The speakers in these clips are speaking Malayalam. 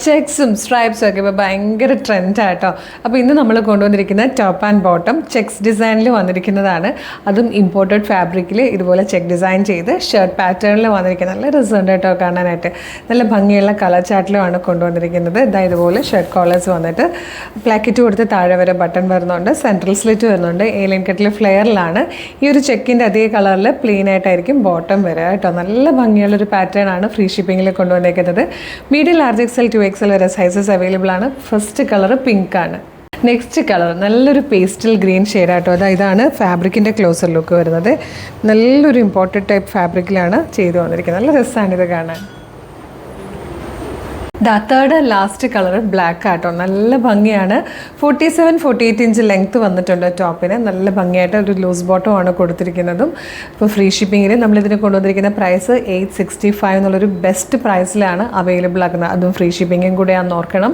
ചെക്സും സ്ട്രൈപ്സും ഒക്കെ ഇപ്പോൾ ഭയങ്കര ട്രെൻഡാട്ടോ. അപ്പോൾ ഇന്ന് നമ്മൾ കൊണ്ടുവന്നിരിക്കുന്ന ടോപ്പ് ആൻഡ് ബോട്ടം ചെക്സ് ഡിസൈനിൽ വന്നിരിക്കുന്നതാണ്. അതും ഇമ്പോർട്ടഡ് ഫാബ്രിക്കിൽ ഇതുപോലെ ചെക്ക് ഡിസൈൻ ചെയ്ത് ഷർട്ട് പാറ്റേണിൽ വന്നിരിക്കുന്നത്. നല്ല രസമുണ്ട് കേട്ടോ കാണാനായിട്ട്. നല്ല ഭംഗിയുള്ള കളർ ചാർട്ടിലുമാണ് കൊണ്ടുവന്നിരിക്കുന്നത്. ഇതുപോലെ ഷർട്ട് കോളേഴ്സ് വന്നിട്ട് പ്ലാക്കറ്റ് കൊടുത്ത് താഴെ വരെ ബട്ടൺ വരുന്നുണ്ട്, സെൻട്രൽ സ്ലിറ്റ് വരുന്നുണ്ട്, ഏലിയൻ കട്ടിൽ ഫ്ലെയറിലാണ്. ഈ ഒരു ചെക്കിൻ്റെ അതേ കളറിൽ പ്ലെയിൻ ആയിട്ടായിരിക്കും ബോട്ടം വരിക കേട്ടോ. നല്ല ഭംഗിയുള്ളൊരു പാറ്റേൺ ആണ് ഫ്രീ ഷിപ്പിങ്ങിൽ കൊണ്ടുവന്നിരിക്കുന്നത്. Medium large XL to XL വരെ സൈസസ് അവൈലബിൾ ആണ്. ഫസ്റ്റ് കളർ പിങ്ക് ആണ്. നെക്സ്റ്റ് കളർ നല്ലൊരു പേസ്റ്റൽ ഗ്രീൻ ഷെയ്ഡാട്ടോ. ഇതാണ് ഫാബ്രിക്കിൻ്റെ ക്ലോസർ ലുക്ക് വരുന്നത്. നല്ലൊരു ഇമ്പോർട്ടഡ് ടൈപ്പ് ഫാബ്രിക്കിലാണ് ചെയ്തു വന്നിരിക്കുന്നത്. നല്ല രസമാണ് ഇത് കാണാൻ. തേർഡ് ലാസ്റ്റ് കളർ ബ്ലാക്ക് ആട്ടോ. നല്ല ഭംഗിയാണ്. 47-48 ഇഞ്ച് ലെങ്ത്ത് വന്നിട്ടുണ്ട് ടോപ്പിന്. നല്ല ഭംഗിയായിട്ട് ഒരു ലൂസ് ബോട്ടമാണ് കൊടുത്തിരിക്കുന്നതും. ഇപ്പോൾ ഫ്രീ ഷിപ്പിങ്ങിൽ നമ്മളിതിന് കൊണ്ടുവന്നിരിക്കുന്ന പ്രൈസ് 865 എന്നുള്ളൊരു ബെസ്റ്റ് പ്രൈസിലാണ് അവൈലബിൾ ആക്കുന്നത്. അതും ഫ്രീ ഷിപ്പിങ്ങും കൂടെയാണെന്ന് ഓർക്കണം.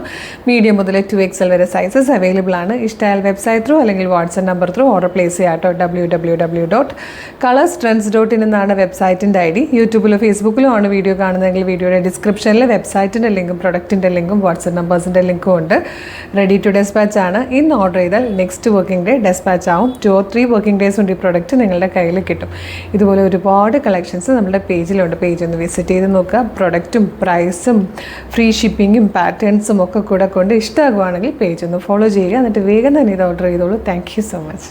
മീഡിയം മുതൽ 2XL വരെ സൈസസ് അവൈലബിൾ ആണ്. ഇഷ്ടമായാൽ വെബ്സൈറ്റ് ത്രൂ അല്ലെങ്കിൽ WhatsApp number through order place ചെയ്യാട്ടോ. www.colorstrends.in എന്നാണ് വെബ്സൈറ്റിൻ്റെ ID. യൂട്യൂബിലോ ഫേസ്ബുക്കിലോ ആണ് വീഡിയോ കാണുന്നതെങ്കിൽ വീഡിയോയുടെ ഡിസ്ക്രിപ്ഷനിൽ വെബ്സൈറ്റിൻ്റെ ലിങ്കും പ്രൊഡക്റ്റിൻ്റെ ലിങ്കും വാട്സപ്പ് നമ്പേഴ്സിൻ്റെ ലിങ്കും ഉണ്ട്. റെഡി ടു ഡെസ്പാച്ച് ആണ്. ഇന്ന് ഓർഡർ ചെയ്താൽ നെക്സ്റ്റ് വർക്കിംഗ് ഡേ ഡെസ്പാച്ച് ആവും. 2 or 3 വർക്കിംഗ് ഡേയ്സ് കൊണ്ട് ഈ പ്രൊഡക്റ്റ് നിങ്ങളുടെ കയ്യിൽ കിട്ടും. ഇതുപോലെ ഒരുപാട് കളക്ഷൻസ് നമ്മുടെ പേജിലുണ്ട്. പേജ് ഒന്ന് വിസിറ്റ് ചെയ്ത് നോക്കുക. പ്രൊഡക്റ്റും പ്രൈസും ഫ്രീ ഷിപ്പിങ്ങും പാറ്റേൺസും ഒക്കെ കൂടെ കൊണ്ട് ഇഷ്ടമാകുവാണെങ്കിൽ പേജ് ഒന്ന് ഫോളോ ചെയ്യുക. എന്നിട്ട് വേഗം തന്നെ ഇത് ഓർഡർ ചെയ്തോളൂ. Thank you so much.